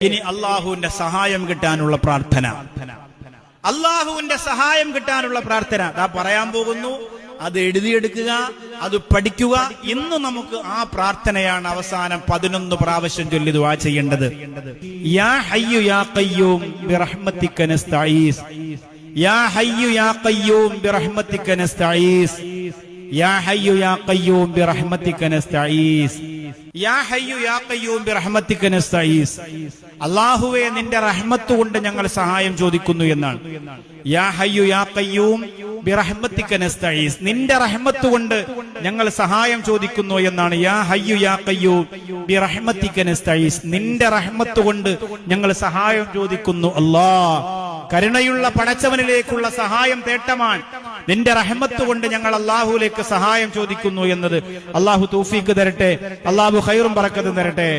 ഇനി അള്ളാഹുവിന്റെ സഹായം കിട്ടാനുള്ള പ്രാർത്ഥന. അള്ളാഹുവിന്റെ സഹായം കിട്ടാനുള്ള പ്രാർത്ഥന ദാ പറയാൻ പോകുന്നു. അത് എഴുതിയെടുക്കുക, അത് പഠിക്കുക. ഇന്ന് നമുക്ക് ആ പ്രാർത്ഥനയാണ് അവസാനം 11 പ്രാവശ്യം ചൊല്ലി ദുആ ചെയ്യേണ്ടത്. യാ ഹയ്യു യാ ഖയ്യൂം ബിറഹ്മതിക നസ്തഈസ്, യാ ഹയ്യു യാ ഖയ്യൂം ബിറഹ്മതിക നസ്തഈസ്, യാ ഹയ്യു യാ ഖയ്യൂം ബിറഹ്മതിക നസ്തഈസ്, യാ ഹയ്യു യാ ഖയ്യൂം ബിറഹ്മതിക നസ്തഈസ്. അല്ലാഹുവേ, നിന്റെ റഹ്മത്ത് കൊണ്ട് ഞങ്ങൾ സഹായം ചോദിക്കുന്നു എന്നാണ്. യാ ഹയ്യു യാ ഖയ്യൂം ബിറഹ്മതിക നസ്തഈസ്, നിന്റെ റഹ്മത്ത് കൊണ്ട് ഞങ്ങൾ സഹായം ചോദിക്കുന്നു എന്നാണ്. യാ ഹയ്യു യാ ഖയ്യൂം ബിറഹ്മതിക നസ്തഈസ്, നിന്റെ റഹ്മത്ത് കൊണ്ട് ഞങ്ങൾ സഹായം ചോദിക്കുന്നു. അല്ലാഹ്, കരുണയുള്ള പടച്ചവനിലേക്കുള്ള സഹായം തേട്ടമാണ്. നിന്റെ റഹ്മത്ത് കൊണ്ട് ഞങ്ങൾ അല്ലാഹുവിലേക്ക് സഹായം ചോദിക്കുന്നു എന്നത്. അല്ലാഹു തൗഫീഖ് തരട്ടെ, അല്ലാഹു ഖൈറും ബറക്കത്തും തരട്ടെ.